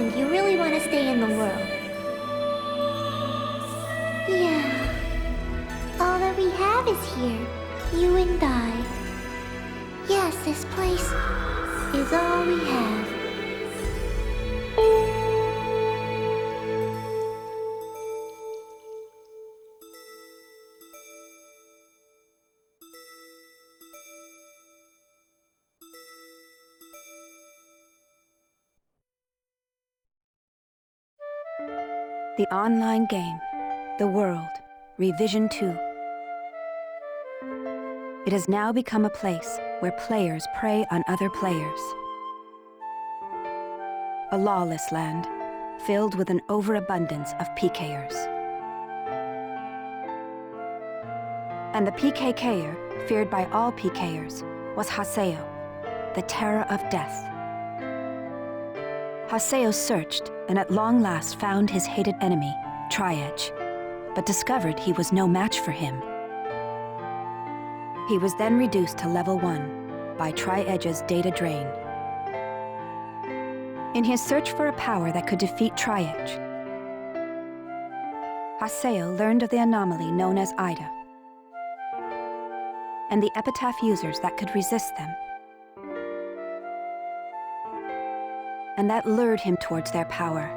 think you really want to stay in the world. Yeah. All that we have is here. You and I. Yes, this place is all we have. The online game, The World, Revision 2. It has now become a place where players prey on other players. A lawless land, filled with an overabundance of PKers. And the PKKer, feared by all PKers, was Haseo, the terror of death. Haseo searched and at long last found his hated enemy, Tri-Edge, but discovered he was no match for him. He was then reduced to level 1 by Tri-Edge's data drain. In his search for a power that could defeat Tri-Edge, Haseo learned of the anomaly known as Ida, and the epitaph users that could resist them. And that lured him towards their power,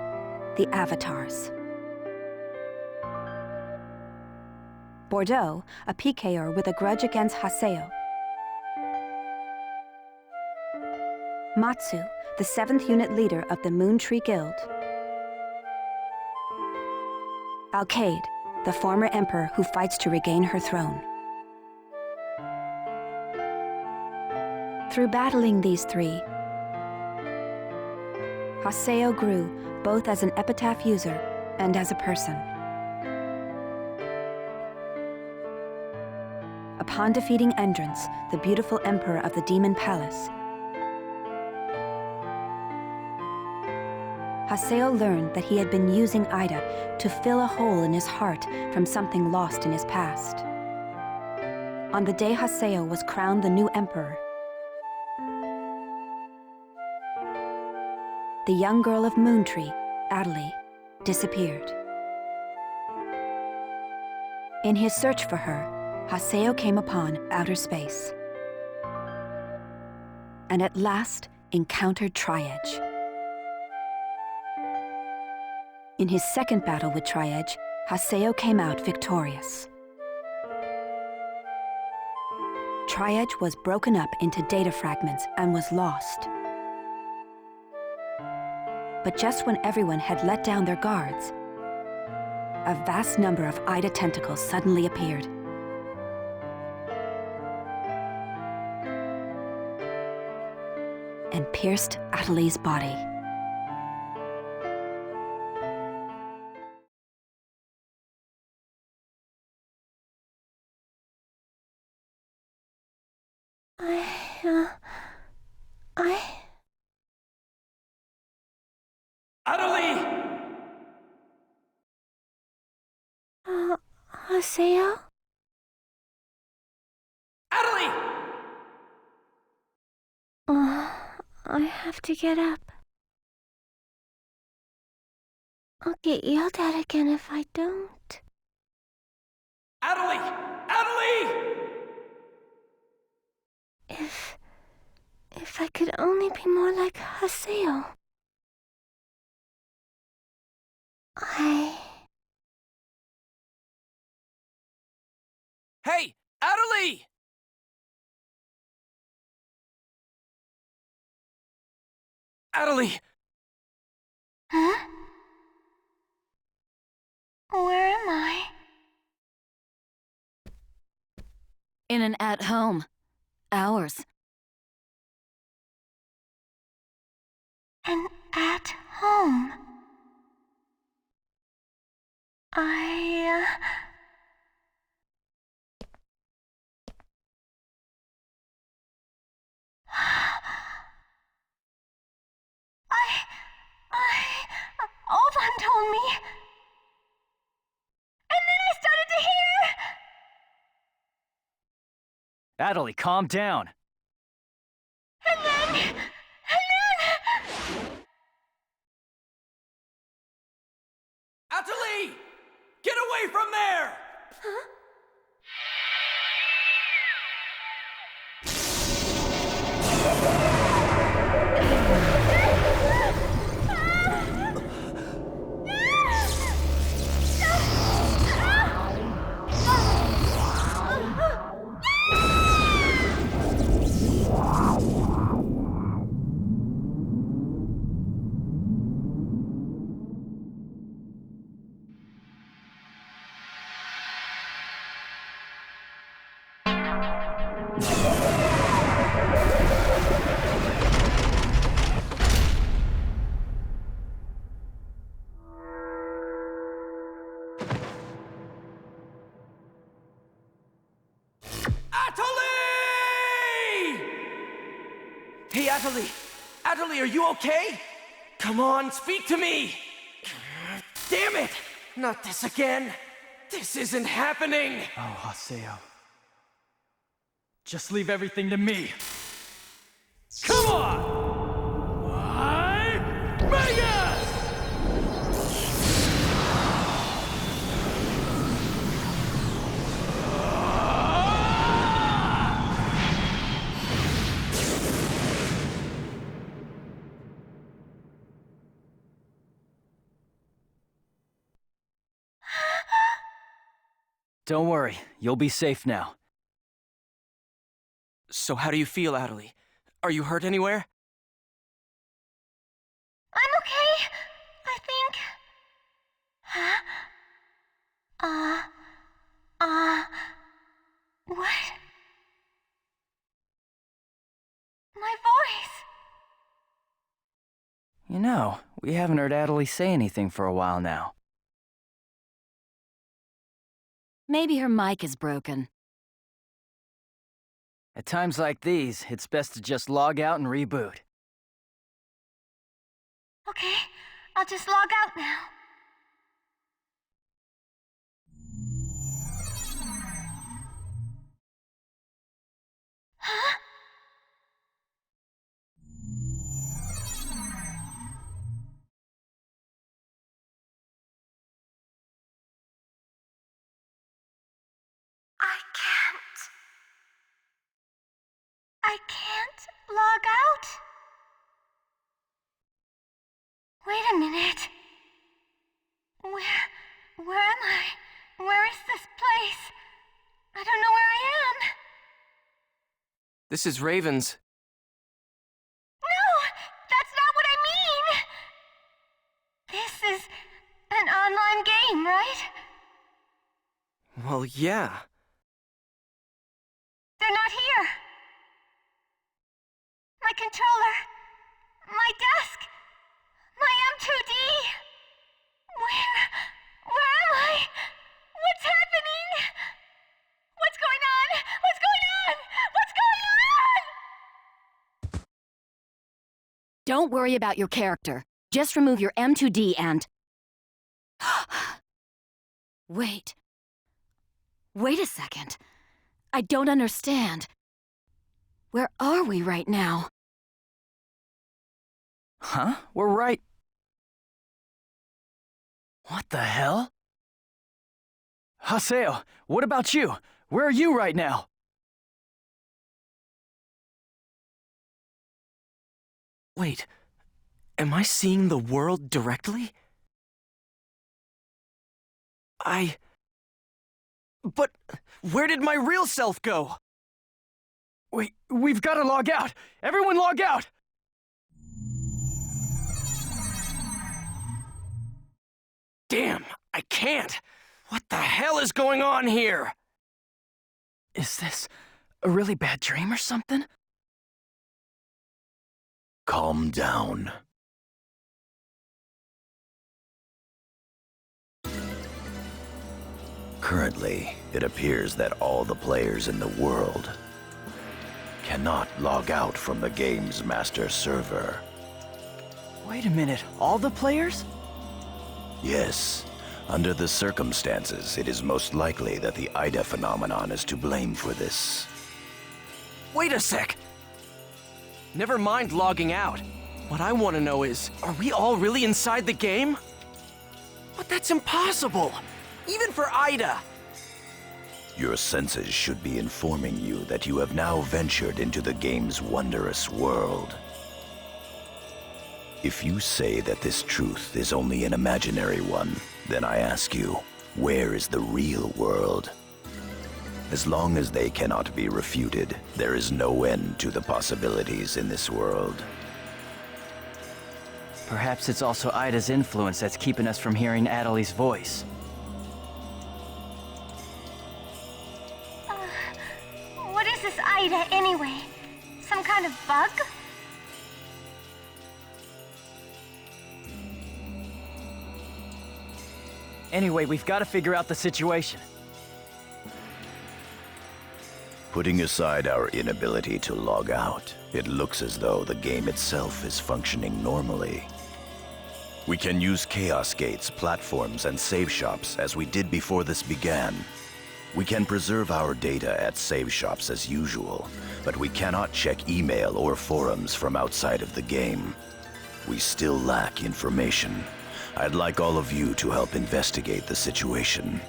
the Avatars. Bordeaux, a PKer with a grudge against Haseo. Matsu, the 7th unit leader of the Moon Tree Guild. Alkaid, the former emperor who fights to regain her throne. Through battling these three, Haseo grew both as an epitaph user and as a person. Upon defeating Endrance, the beautiful emperor of the Demon Palace, Haseo learned that he had been using Ida to fill a hole in his heart from something lost in his past. On the day Haseo was crowned the new emperor, the young girl of Moontree, Adelie, disappeared. In his search for her, Haseo came upon outer space, and at last encountered Tri-Edge. In his second battle with Tri-Edge, Haseo came out victorious. Tri-Edge was broken up into data fragments and was lost. But just when everyone had let down their guards, a vast number of Ida tentacles suddenly appeared. And pierced Adelie's body. Adelie! Haseo? Adelie! I have to get up. I'll get yelled at again if I don't. Adelie! Adelie! If I could only be more like Haseo. Hey, Adelie! Adelie! Huh? Where am I? In an at-home. Ours. And at home. I Alban told me. And then I started to hear. Adelie, calm down. And then Atalie! Atalie, are you okay? Come on, speak to me! Damn it! Not this again! This isn't happening! Oh, Haseo. Just leave everything to me. Come on! My Vegas! Don't worry, you'll be safe now. So how do you feel, Atalie? Are you hurt anywhere? I'm okay, I think. Huh? What? My voice! You know, we haven't heard Atalie say anything for a while now. Maybe her mic is broken. At times like these, it's best to just log out and reboot. Okay, I'll just log out now. Huh? I can't log out? Wait a minute. Where am I? Where is this place? I don't know where I am. This is Raven's. No, that's not what I mean. This is an online game, right? Well, yeah. They're not here. My controller, my desk, my M2D. Where am I? What's happening? What's going on? What's going on? What's going on? Don't worry about your character. Just remove your M2D and... Wait. Wait a second. I don't understand. Where are we right now? Huh? We're right... What the hell? Haseo, what about you? Where are you right now? Wait, am I seeing the world directly? But where did my real self go? We've got to log out! Everyone log out! Damn, I can't! What the hell is going on here? Is this a really bad dream or something? Calm down. Currently, it appears that all the players in the world cannot log out from the game's master server. Wait a minute, all the players? Yes, under the circumstances, it is most likely that the Ida phenomenon is to blame for this. Wait a sec! Never mind logging out. What I want to know is, are we all really inside the game? But that's impossible! Even for Ida! Your senses should be informing you that you have now ventured into the game's wondrous world. If you say that this truth is only an imaginary one, then I ask you, where is the real world? As long as they cannot be refuted, there is no end to the possibilities in this world. Perhaps it's also Ida's influence that's keeping us from hearing Adelie's voice. What is this Ida anyway? Some kind of bug? Anyway, we've got to figure out the situation. Putting aside our inability to log out, it looks as though the game itself is functioning normally. We can use Chaos Gates, platforms, and save shops as we did before this began. We can preserve our data at save shops as usual, but we cannot check email or forums from outside of the game. We still lack information. I'd like all of you to help investigate the situation.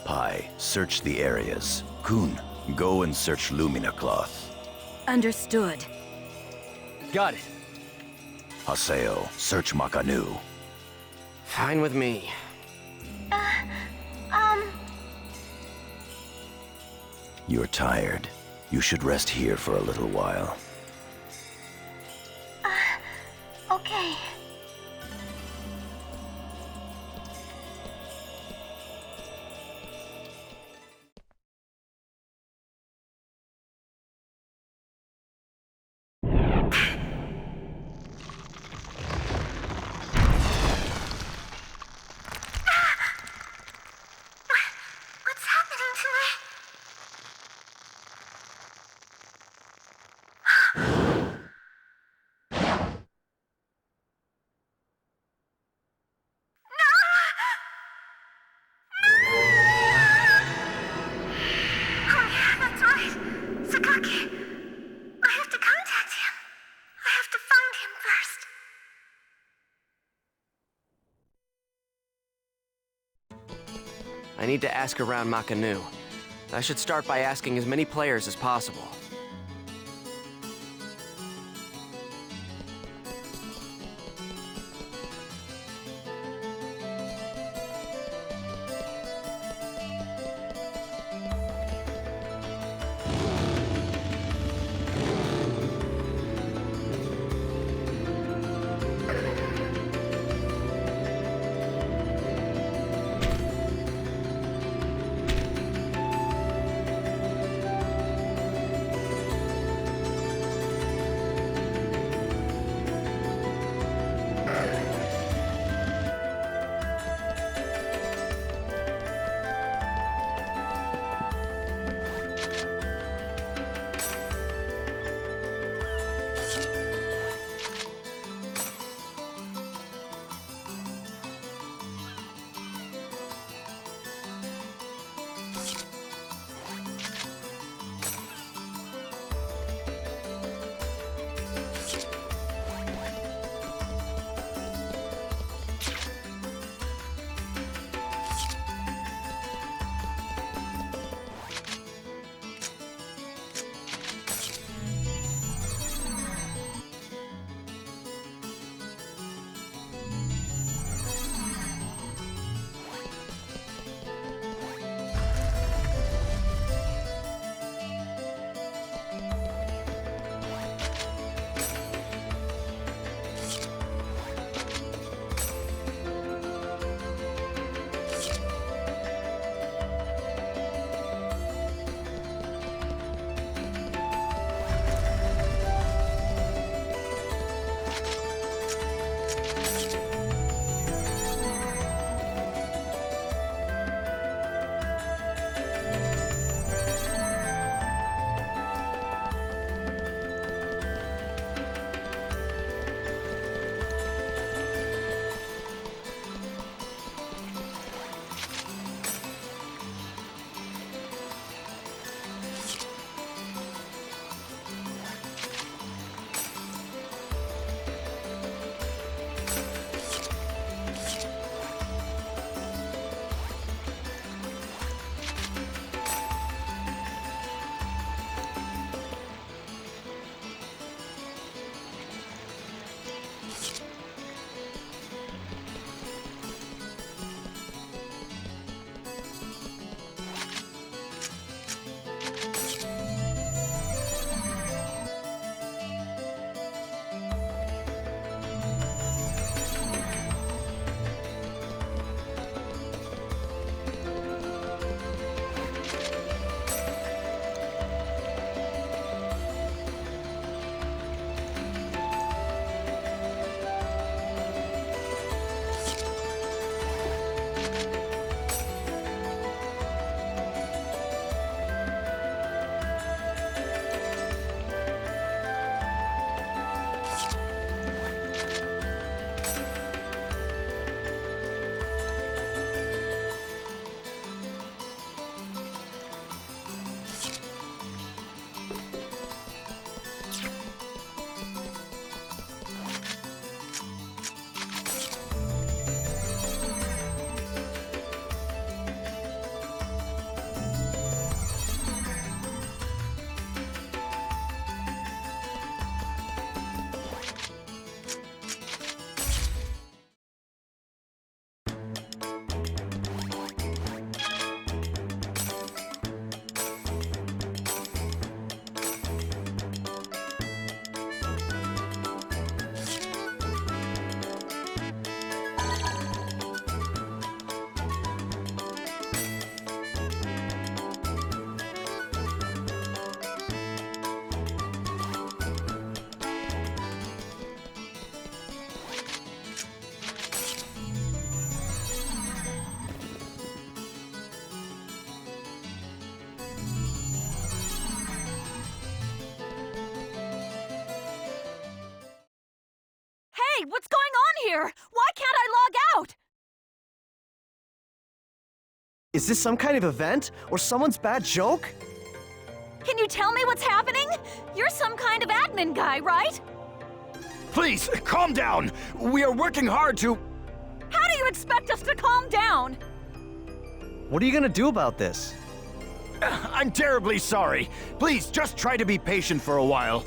Pi, search the areas. Kun, go and search Lumina Cloth. Understood. Got it. Haseo, search Makanu. Fine with me. You're tired. You should rest here for a little while. Okay. What's happening to me? Oh yeah, that's right. Sakaki. I have to contact him. I have to find him first. I need to ask around Makanu. I should start by asking as many players as possible. What's going on here? Why can't I log out? Is this some kind of event? Or someone's bad joke? Can you tell me what's happening? You're some kind of admin guy, right? Please, calm down! We are working hard to... How do you expect us to calm down? What are you gonna do about this? I'm terribly sorry. Please, just try to be patient for a while.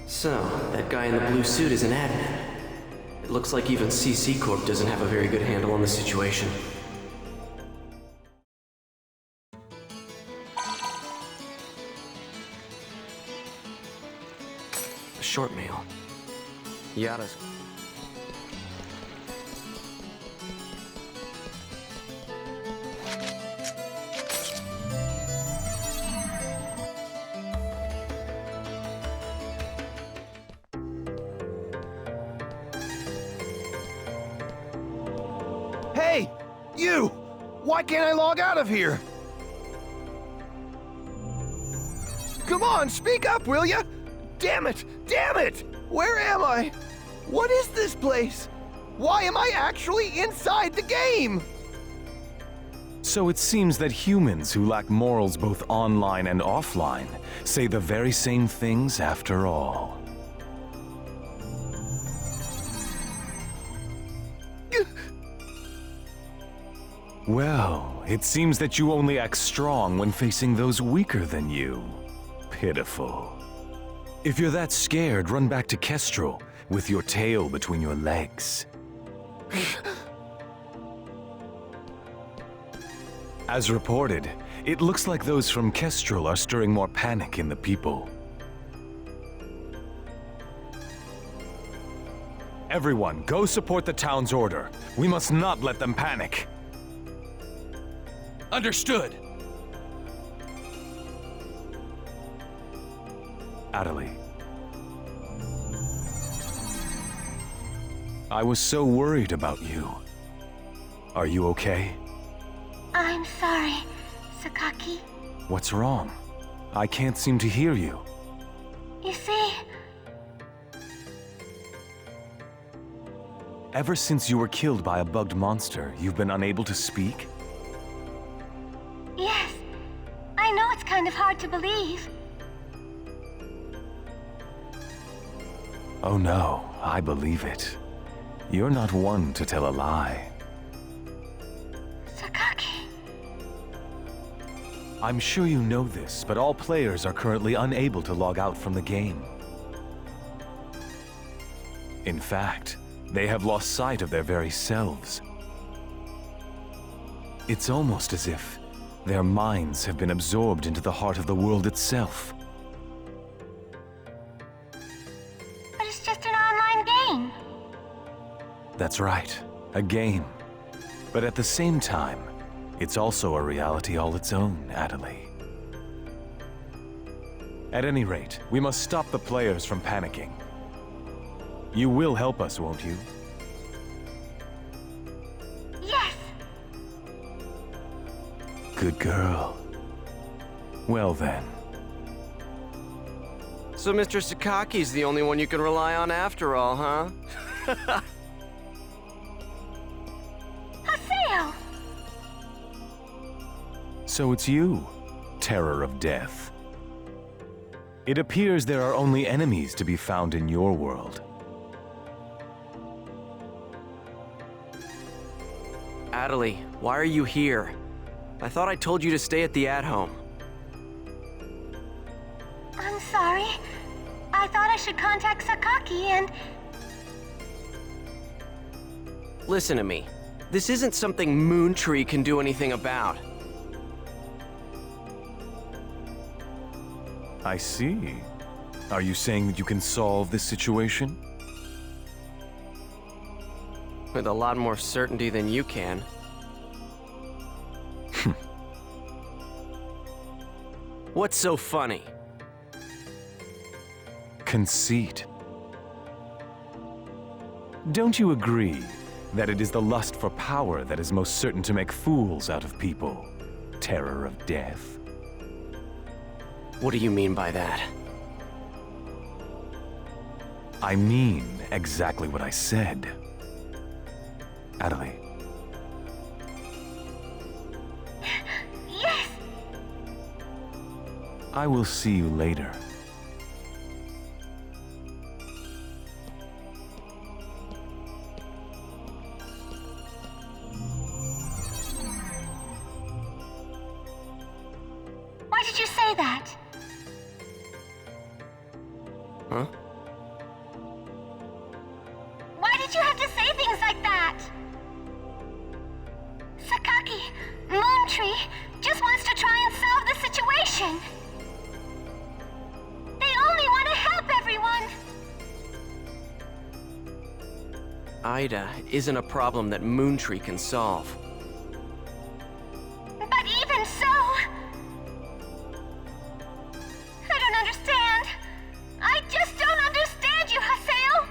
So, that guy in the blue suit is an admin. It looks like even CC Corp doesn't have a very good handle on the situation. A short mail. Yada's. Hey! You! Why can't I log out of here? Come on, speak up, will ya? Damn it! Damn it! Where am I? What is this place? Why am I actually inside the game? So it seems that humans who lack morals both online and offline say the very same things after all. Well, it seems that you only act strong when facing those weaker than you. Pitiful. If you're that scared, run back to Kestrel with your tail between your legs. As reported, it looks like those from Kestrel are stirring more panic in the people. Everyone, go support the town's order. We must not let them panic. Understood. Adelie. I was so worried about you. Are you okay? I'm sorry, Sakaki. What's wrong? I can't seem to hear you. You see, Ever since you were killed by a bugged monster, you've been unable to speak? yes, I know it's kind of hard to believe. Oh no, I believe it. You're not one to tell a lie. Sakaki. I'm sure you know this, but all players are currently unable to log out from the game. In fact, they have lost sight of their very selves. It's almost as if their minds have been absorbed into the heart of the world itself. But it's just an online game. That's right, a game. But at the same time, it's also a reality all its own, Adelie. At any rate, we must stop the players from panicking. You will help us, won't you? Yes. Good girl. Well then. So Mr. Sakaki's the only one you can rely on after all, huh? Haseo! So it's you, Terror of Death. It appears there are only enemies to be found in your world. Adelie, why are you here? I thought I told you to stay at the at-home. I'm sorry. I thought I should contact Sakaki and... Listen to me. This isn't something Moontree can do anything about. I see. Are you saying that you can solve this situation? With a lot more certainty than you can. What's so funny? Conceit. Don't you agree that it is the lust for power that is most certain to make fools out of people? Terror of Death. What do you mean by that? I mean exactly what I said. Adelie. Yes! I will see you later. Why did you say that? Huh? Why did you have to say things like that? Sakaki, Moontree, just wants to try and solve the situation. They only want to help everyone. Ida isn't a problem that Moontree can solve. But even so... I don't understand. I just don't understand you, Haseo.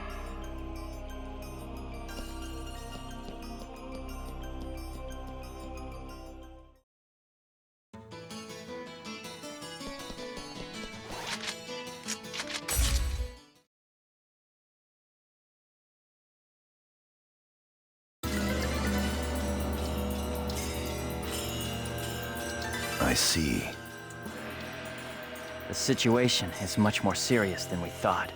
I see. The situation is much more serious than we thought.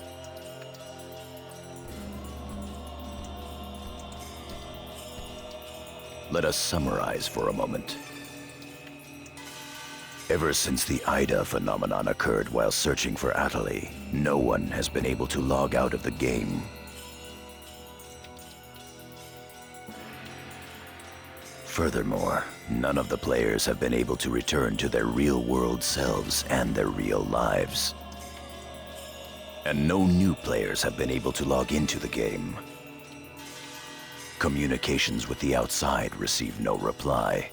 Let us summarize for a moment. Ever since the Ida phenomenon occurred while searching for Adelie, no one has been able to log out of the game. Furthermore, none of the players have been able to return to their real-world selves and their real lives. And no new players have been able to log into the game. Communications with the outside receive no reply.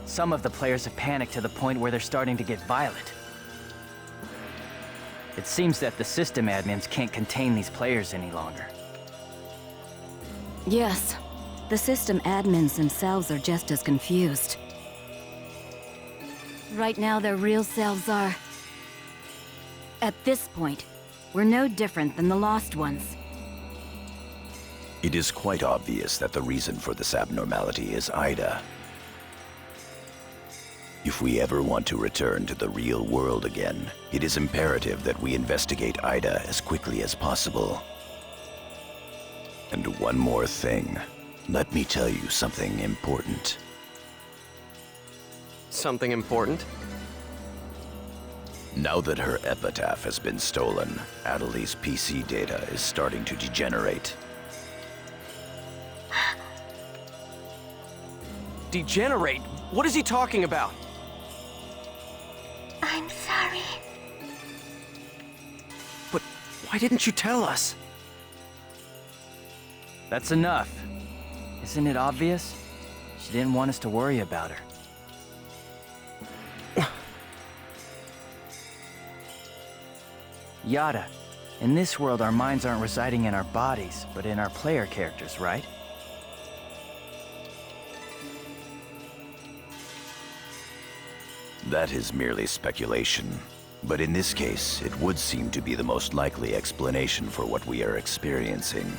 Some of the players have panicked to the point where they're starting to get violent. It seems that the system admins can't contain these players any longer. Yes, the system admins themselves are just as confused. Right now, their real selves are... At this point, we're no different than the Lost Ones. It is quite obvious that the reason for this abnormality is Ida. If we ever want to return to the real world again, it is imperative that we investigate Ida as quickly as possible. And one more thing. Let me tell you something important. Something important? Now that her epitaph has been stolen, Adelie's PC data is starting to degenerate. Degenerate? What is he talking about? I'm sorry. But why didn't you tell us? That's enough. Isn't it obvious? She didn't want us to worry about her. Yada, in this world our minds aren't residing in our bodies, but in our player characters, right? That is merely speculation. But in this case, it would seem to be the most likely explanation for what we are experiencing.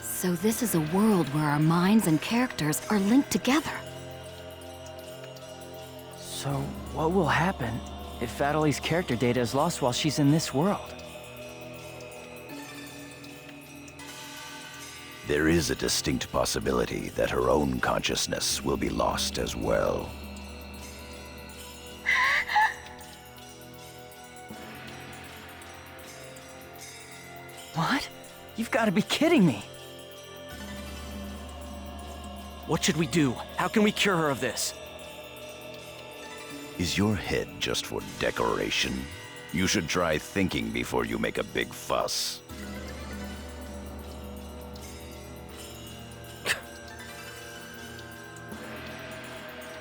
So this is a world where our minds and characters are linked together. So, what will happen if Adelie's character data is lost while she's in this world? There is a distinct possibility that her own consciousness will be lost as well. What? You've got to be kidding me! What should we do? How can we cure her of this? Is your head just for decoration? You should try thinking before you make a big fuss.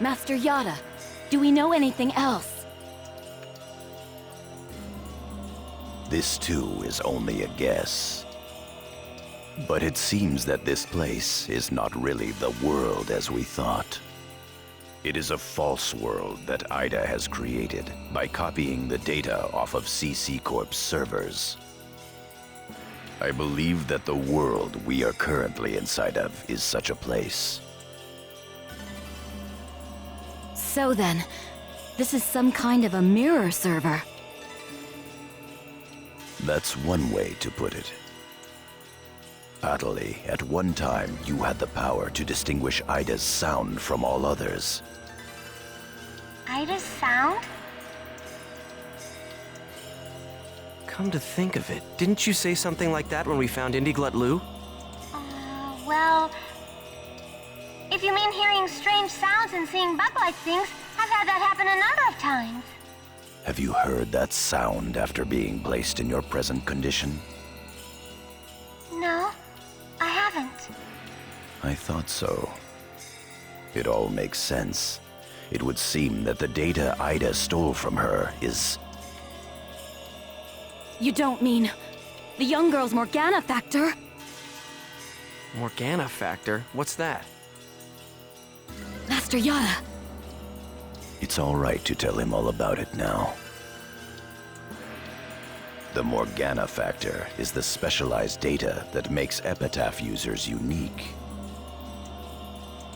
Master Yada, do we know anything else? This too is only a guess. But it seems that this place is not really the world as we thought. It is a false world that Ida has created by copying the data off of CC Corp's servers. I believe that the world we are currently inside of is such a place. So then, this is some kind of a mirror server. That's one way to put it. Atali, at one time you had the power to distinguish Ida's sound from all others. Ida's sound? Come to think of it, didn't you say something like that when we found Indiglut Lu? Well... If you mean hearing strange sounds and seeing bug-like things, I've had that happen a number of times. Have you heard that sound after being placed in your present condition? No, I haven't. I thought so. It all makes sense. It would seem that the data Ida stole from her is... You don't mean the young girl's Morgana factor? Morgana factor? What's that? Master Yada. It's all right to tell him all about it now. The Morgana factor is the specialized data that makes Epitaph users unique.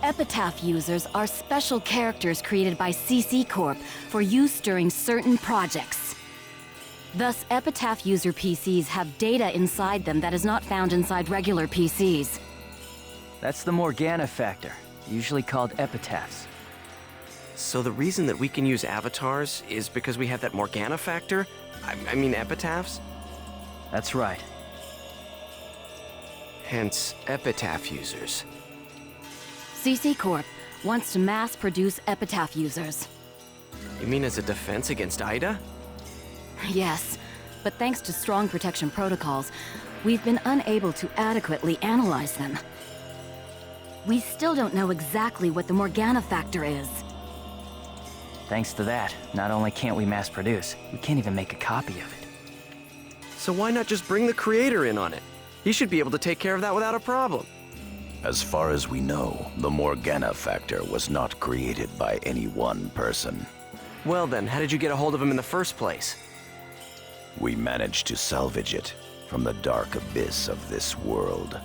Epitaph users are special characters created by CC Corp for use during certain projects. Thus, Epitaph user PCs have data inside them that is not found inside regular PCs. That's the Morgana factor, usually called epitaphs. So the reason that we can use avatars is because we have that Morgana factor? I mean epitaphs? That's right. Hence, epitaph users. CC Corp wants to mass-produce Epitaph users. You mean as a defense against Ida? Yes, but thanks to strong protection protocols, we've been unable to adequately analyze them. We still don't know exactly what the Morgana factor is. Thanks to that, not only can't we mass produce, we can't even make a copy of it. So why not just bring the creator in on it? He should be able to take care of that without a problem. As far as we know, the Morgana factor was not created by any one person. Well then, how did you get a hold of him in the first place? We managed to salvage it from the dark abyss of this world.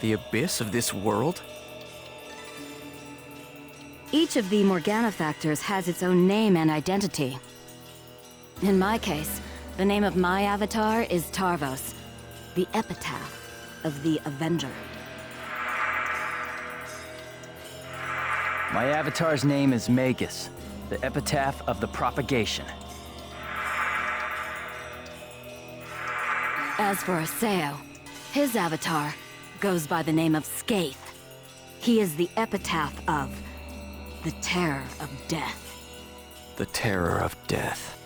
The abyss of this world? Each of the Morgana factors has its own name and identity. In my case, the name of my avatar is Tarvos, the epitaph of the Avenger. My avatar's name is Magus, the epitaph of the propagation. As for Aseo, his avatar goes by the name of Skaith. He is the epitaph of the terror of death. The terror of death.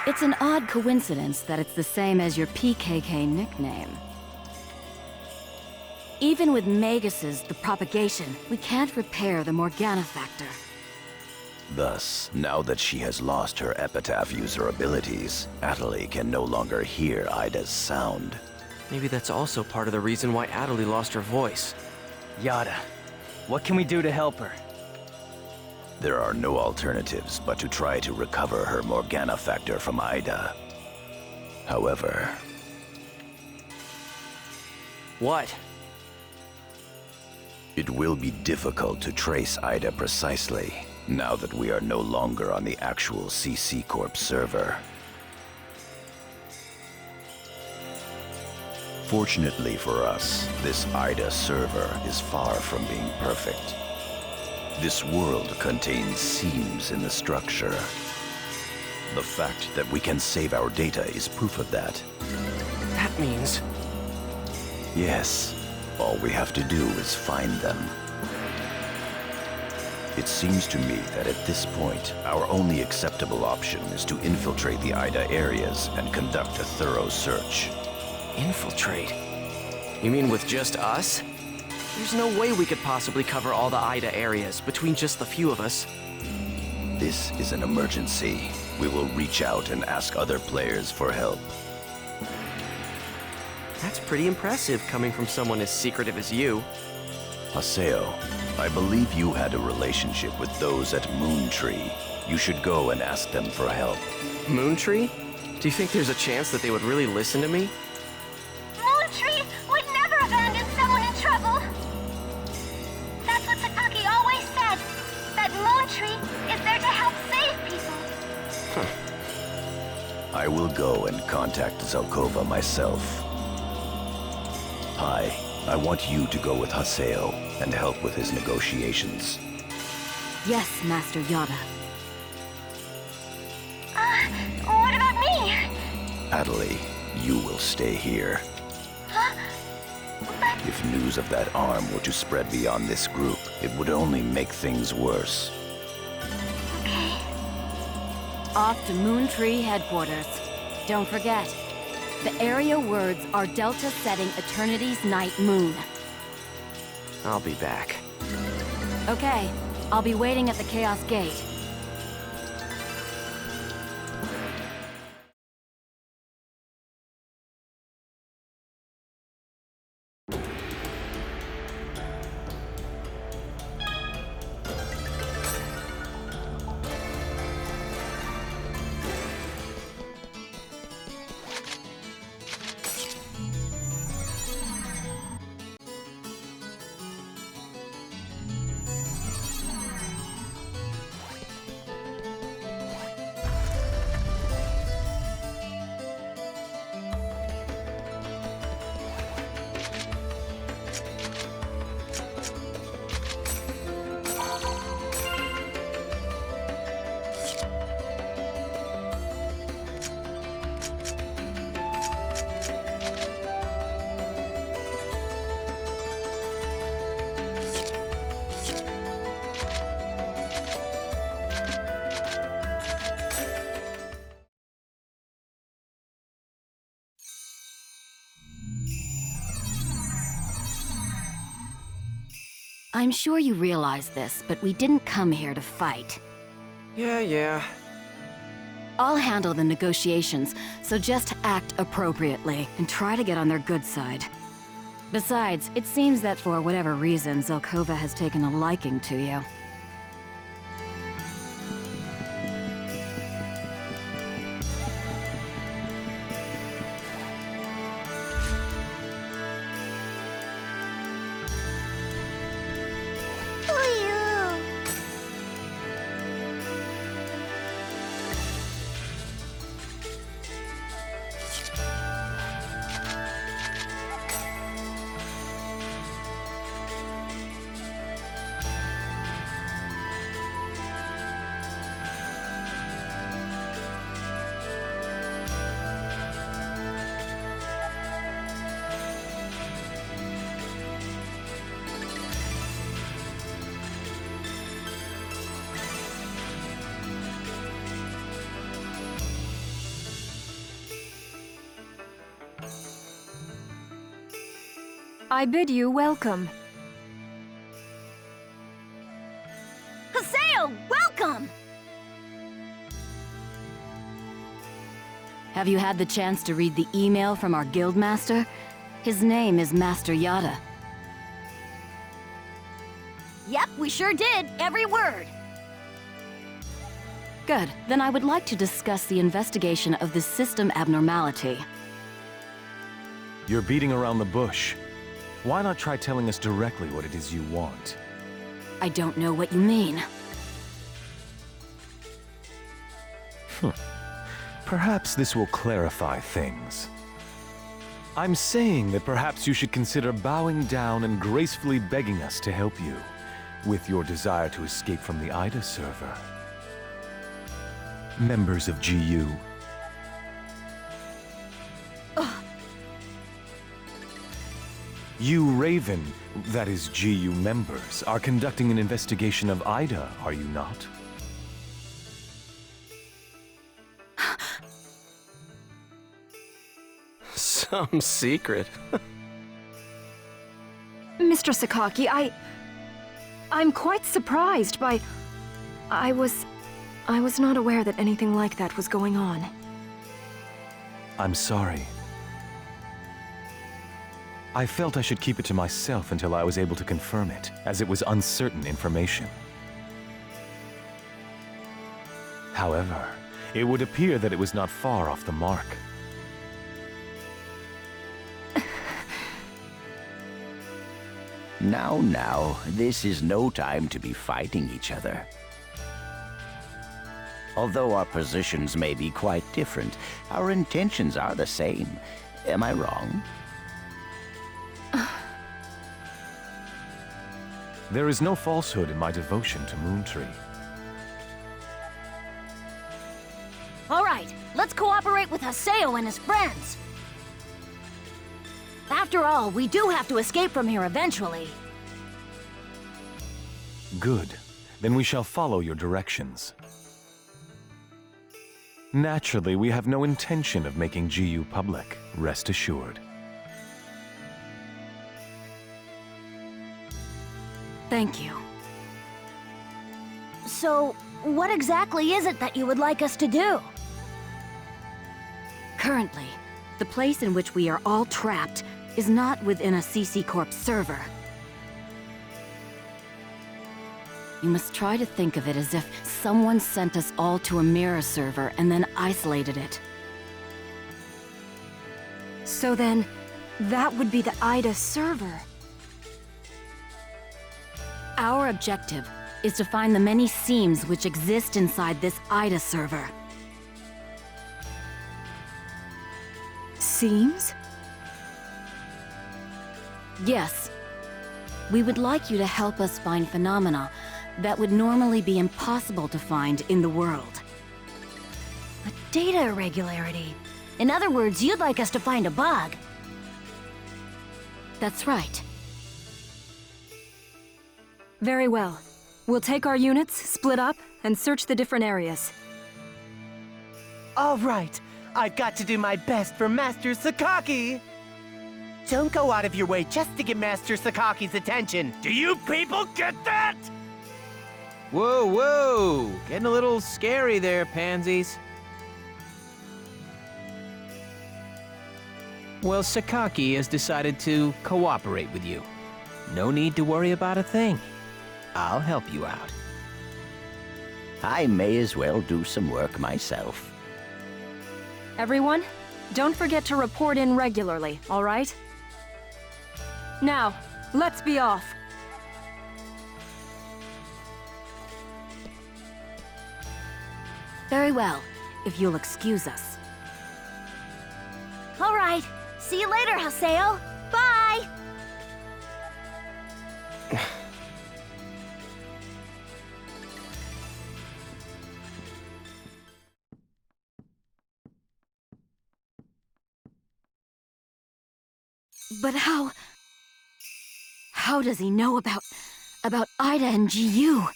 It's an odd coincidence that it's the same as your PKK nickname. Even with Magus's The Propagation, we can't repair the Morgana factor. Thus, now that she has lost her epitaph user abilities, Atali can no longer hear Ida's sound. Maybe that's also part of the reason why Atali lost her voice. Yada, what can we do to help her? There are no alternatives but to try to recover her Morgana factor from Ida. However... What? It will be difficult to trace Ida precisely, now that we are no longer on the actual CC Corp server. Fortunately for us, this Ida server is far from being perfect. This world contains seams in the structure. The fact that we can save our data is proof of that. That means... Yes, all we have to do is find them. It seems to me that at this point, our only acceptable option is to infiltrate the Ida areas and conduct a thorough search. Infiltrate? You mean with just us? There's no way we could possibly cover all the Ida areas between just the few of us. This is an emergency. We will reach out and ask other players for help. That's pretty impressive coming from someone as secretive as you. Haseo, I believe you had a relationship with those at Moon Tree. You should go and ask them for help. Moontree? Do you think there's a chance that they would really listen to me? Moontree would never abandon someone in trouble. That's what Sakaki always said. That Moontree is there to help save people. I will go and contact Zelkova myself. Hi, I want you to go with Haseo and help with his negotiations. Yes, Master Yada. What about me? Adley, you will stay here. Huh? But If news of that arm were to spread beyond this group, it would only make things worse. okay. Off to Moontree headquarters. Don't forget, the area words are Delta setting Eternity's night moon. I'll be back. Okay, I'll be waiting at the Chaos Gate. I'm sure you realize this, but we didn't come here to fight. Yeah. I'll handle the negotiations, so just act appropriately and try to get on their good side. Besides, it seems that for whatever reason, Zelkova has taken a liking to you. I bid you welcome. Haseo, welcome! Have you had the chance to read the email from our guildmaster? His name is Master Yada. Yep, we sure did. Every word. Good. Then I would like to discuss the investigation of this system abnormality. You're beating around the bush. Why not try telling us directly what it is you want? I don't know what you mean. Perhaps this will clarify things. I'm saying that perhaps you should consider bowing down and gracefully begging us to help you with your desire to escape from the Ida server. Members of GU. You Raven, that is GU members, are conducting an investigation of Ida, are you not? Some secret. Mr. Sakaki, I'm quite surprised by... I was not aware that anything like that was going on. I'm sorry. I felt I should keep it to myself until I was able to confirm it, as it was uncertain information. However, it would appear that it was not far off the mark. Now, this is no time to be fighting each other. Although our positions may be quite different, our intentions are the same. Am I wrong? There is no falsehood in my devotion to Moontree. All right, let's cooperate with Haseo and his friends. After all, we do have to escape from here eventually. Good. Then we shall follow your directions. Naturally, we have no intention of making GU public, rest assured. Thank you. So, what exactly is it that you would like us to do? Currently, the place in which we are all trapped is not within a CC Corp server. You must try to think of it as if someone sent us all to a mirror server and then isolated it. So then, that would be the IDA server. Our objective is to find the many seams which exist inside this IDA server. Seams? Yes. We would like you to help us find phenomena that would normally be impossible to find in the world. A data irregularity. In other words, you'd like us to find a bug. That's right. Very well. We'll take our units, split up, and search the different areas. All right, I've got to do my best for Master Sakaki. Don't go out of your way just to get Master Sakaki's attention. Do you people get that? Whoa, whoa! Getting a little scary there, pansies. Well, Sakaki has decided to cooperate with you. No need to worry about a thing. I'll help you out. I may as well do some work myself. Everyone, don't forget to report in regularly, all right? Now, let's be off. Very well, if you'll excuse us. All right. See you later, Haseo. Bye! But how does he know about IDA and GU?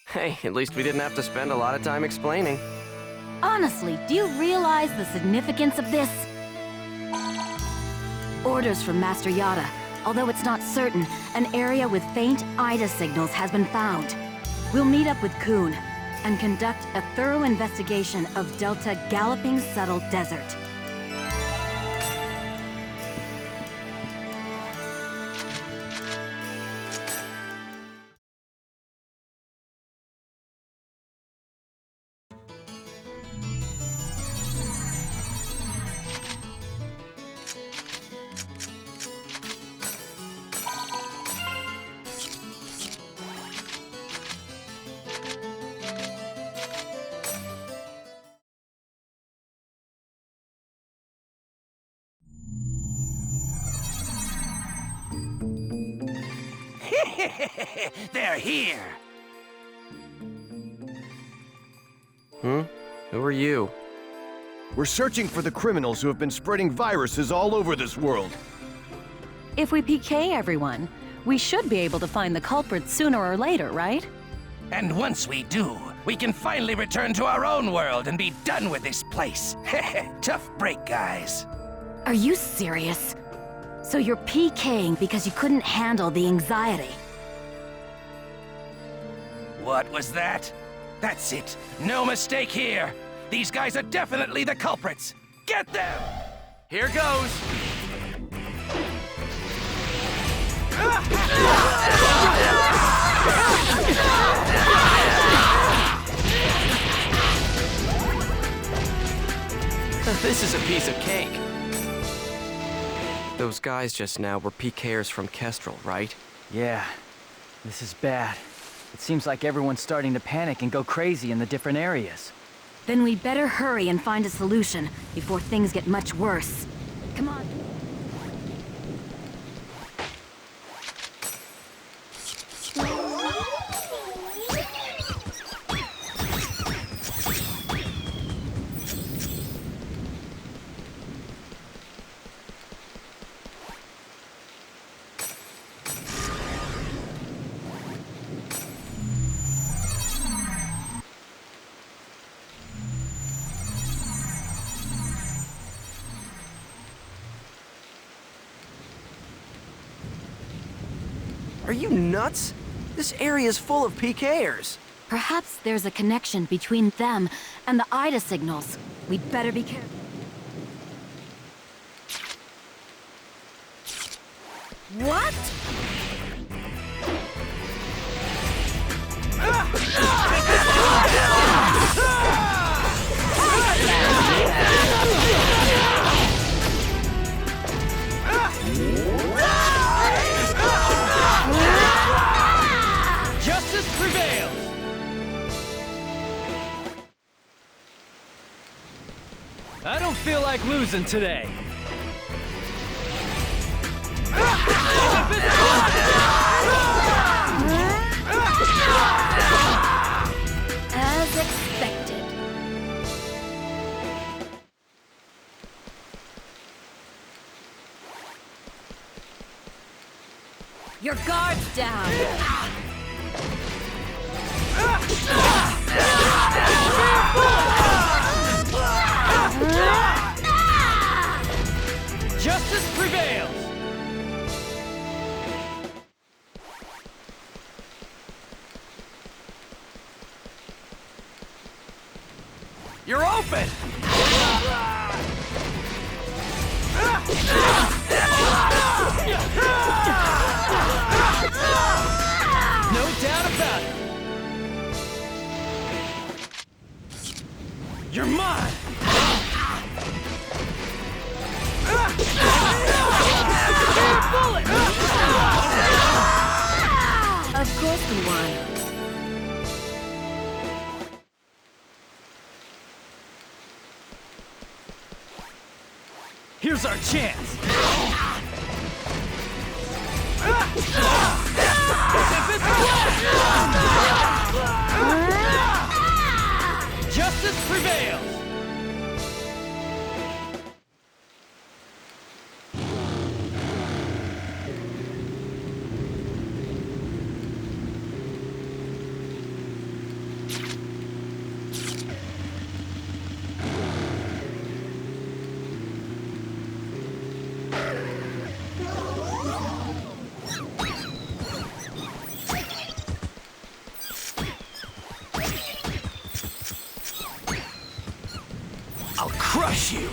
Hey, at least we didn't have to spend a lot of time explaining. Honestly, do you realize the significance of this? Orders from Master Yada. Although it's not certain, an area with faint IDA signals has been found. We'll meet up with Kuhn and conduct a thorough investigation of Delta Galloping Settled Desert. They're here! Who are you? We're searching for the criminals who have been spreading viruses all over this world. If we PK everyone, we should be able to find the culprits sooner or later, right? And once we do, we can finally return to our own world and be done with this place. Tough break, guys. Are you serious? So you're PKing because you couldn't handle the anxiety? What was that? That's it. No mistake here. These guys are definitely the culprits. Get them! Here goes. a piece of cake. Those guys just now were PKers from Kestrel, right? Yeah, this is bad. It seems like everyone's starting to panic and go crazy in the different areas. Then we'd better hurry and find a solution before things get much worse. Come on. Are you nuts? This area is full of PKers. Perhaps there's a connection between them and the IDA signals. We'd better be careful. What? Justice prevails! I don't feel like losing today. As expected. Your guard's down. Justice prevails! You're open! No doubt about it! You're mine! Of course we won. Here's our chance! Justice prevails! I'll crush you!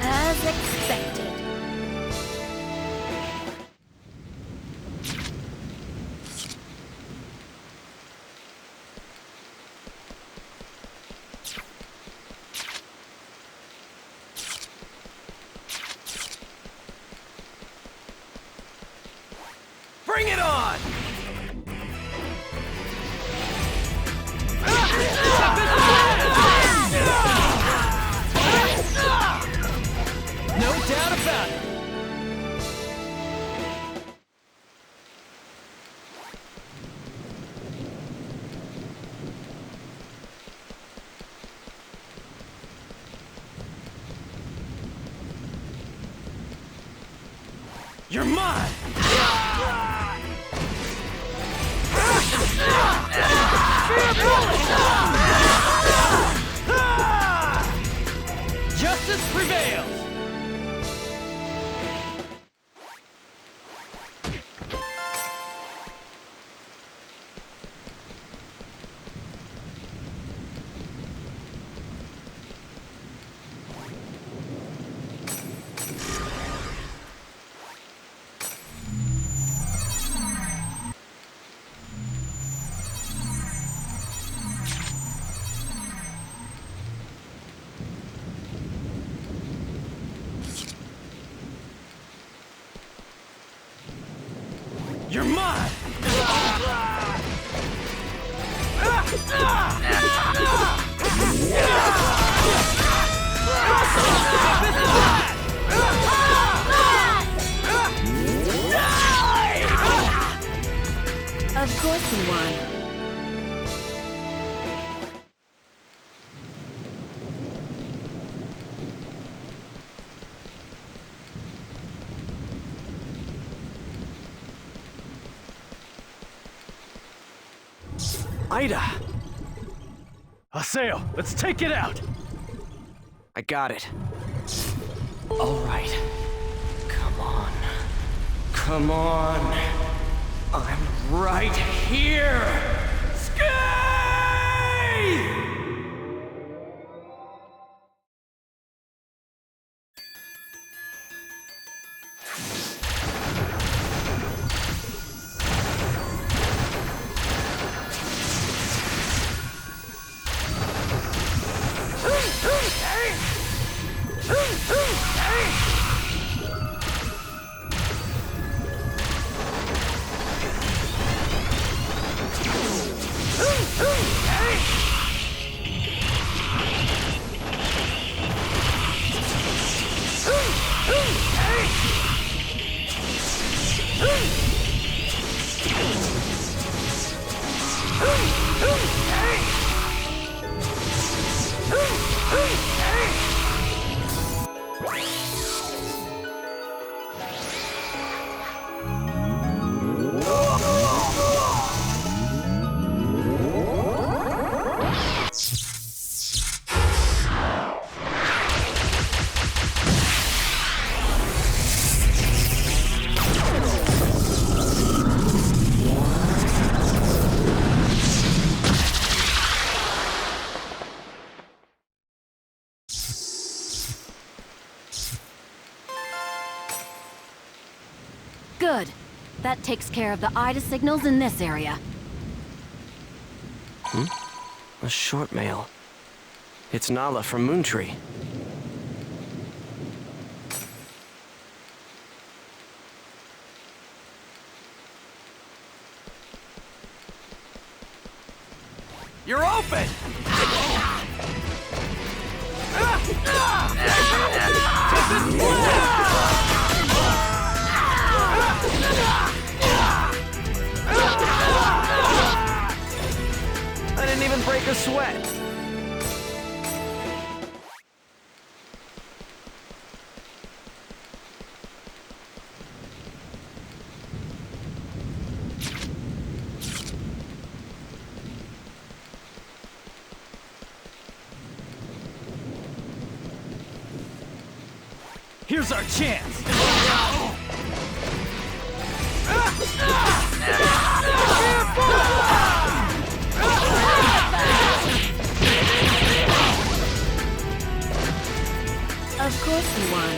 As expected. Bring it on! No doubt about it! You're mine! Justice prevails! You're mine! Of course you won. Ida! Haseo, let's take it out! I got it. All right. Come on. Come on. I'm right here! Skye! Good. That takes care of the Ida signals in this area. A short mail. It's Nala from Moontree. You're open! I didn't even break a sweat. Here's our chance! Of course you won.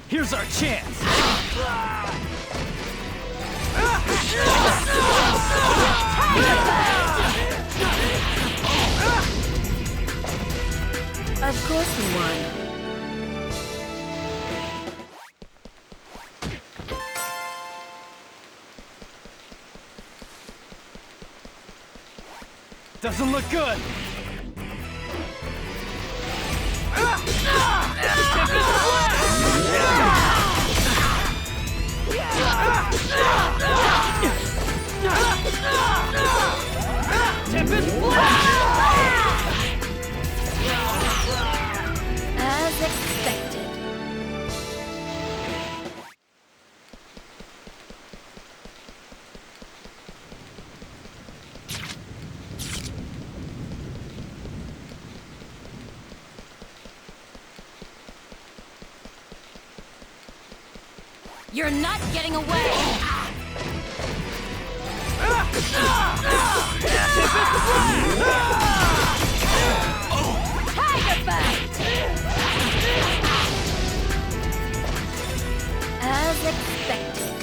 Here's our chance! Of course you won. Doesn't look good! As expected. You're not getting away! Tiger Bite! As expected.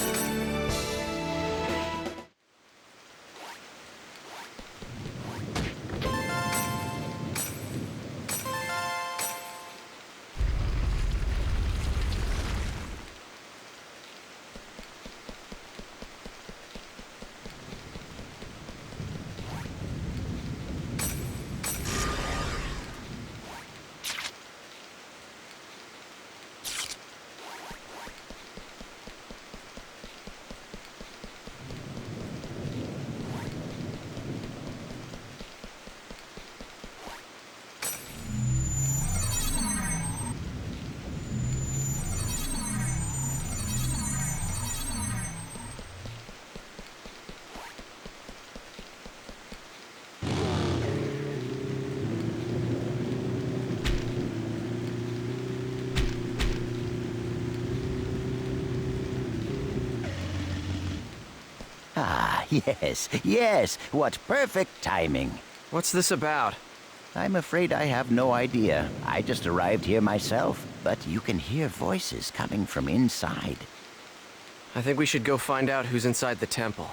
Ah, yes, what perfect timing. What's this about? I'm afraid I have no idea. I just arrived here myself, but you can hear voices coming from inside. I think we should go find out who's inside the temple.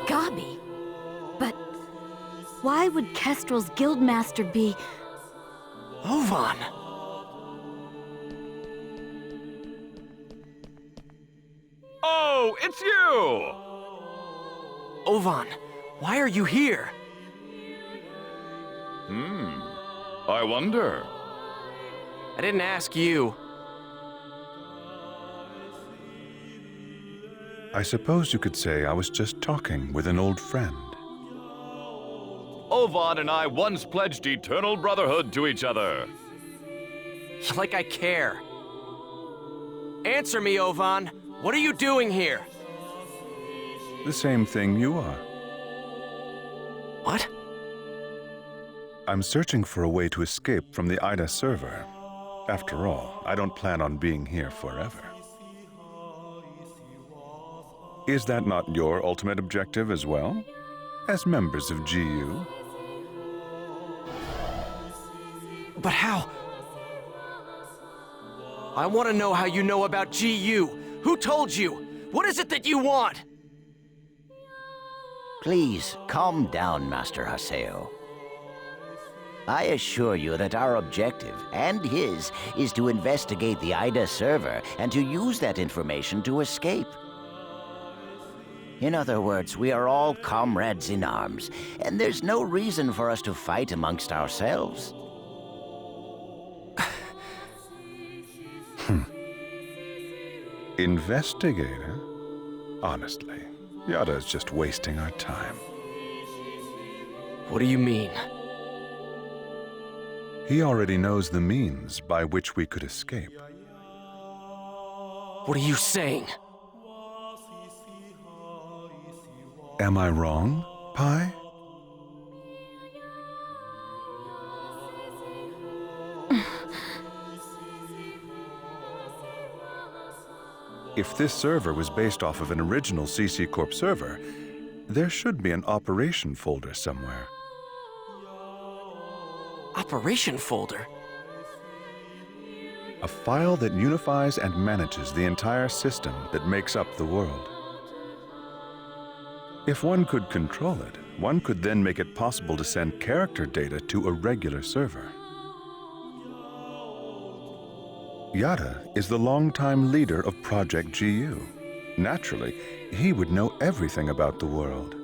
Gabi? But why would Kestrel's guildmaster be... Ovan! Oh, it's you! Ovan, why are you here? I wonder. I didn't ask you. I suppose you could say I was just talking with an old friend. Ovan and I once pledged eternal brotherhood to each other. Like I care. Answer me, Ovan. What are you doing here? The same thing you are. What? I'm searching for a way to escape from the Ida server. After all, I don't plan on being here forever. Is that not your ultimate objective as well? As members of GU? But how? I want to know how you know about GU. Who told you? What is it that you want? Please, calm down, Master Haseo. I assure you that our objective, and his, is to investigate the Ida server and to use that information to escape. In other words, we are all comrades in arms, and there's no reason for us to fight amongst ourselves. Investigator? Honestly, Yada is just wasting our time. What do you mean? He already knows the means by which we could escape. What are you saying? Am I wrong, Pi? If this server was based off of an original CC Corp server, there should be an operation folder somewhere. Operation folder? A file that unifies and manages the entire system that makes up the world. If one could control it, one could then make it possible to send character data to a regular server. Yada is the longtime leader of Project GU. Naturally, he would know everything about the world.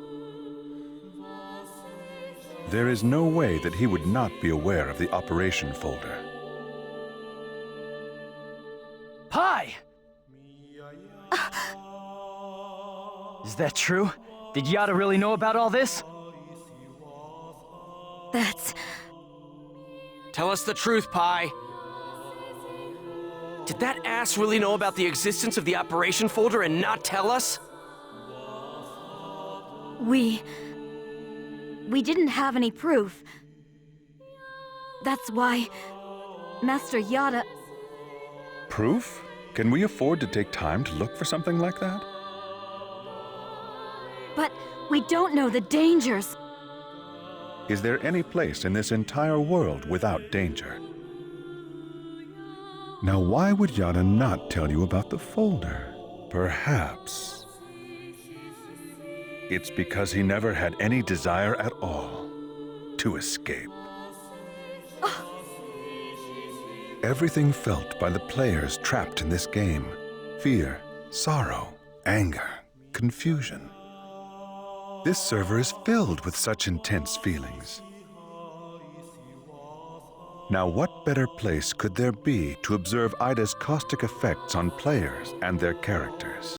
There is no way that he would not be aware of the operation folder. Pi! Is that true? Did Yada really know about all this? That's... Tell us the truth, Pi. Did that ass really know about the existence of the operation folder and not tell us? We didn't have any proof. That's why Master Yada... Proof? Can we afford to take time to look for something like that? But we don't know the dangers. Is there any place in this entire world without danger? Now, why would Yada not tell you about the folder? Perhaps it's because he never had any desire at all to escape. Everything felt by the players trapped in this game: fear, sorrow, anger, confusion. This server is filled with such intense feelings. Now, what better place could there be to observe Ida's caustic effects on players and their characters?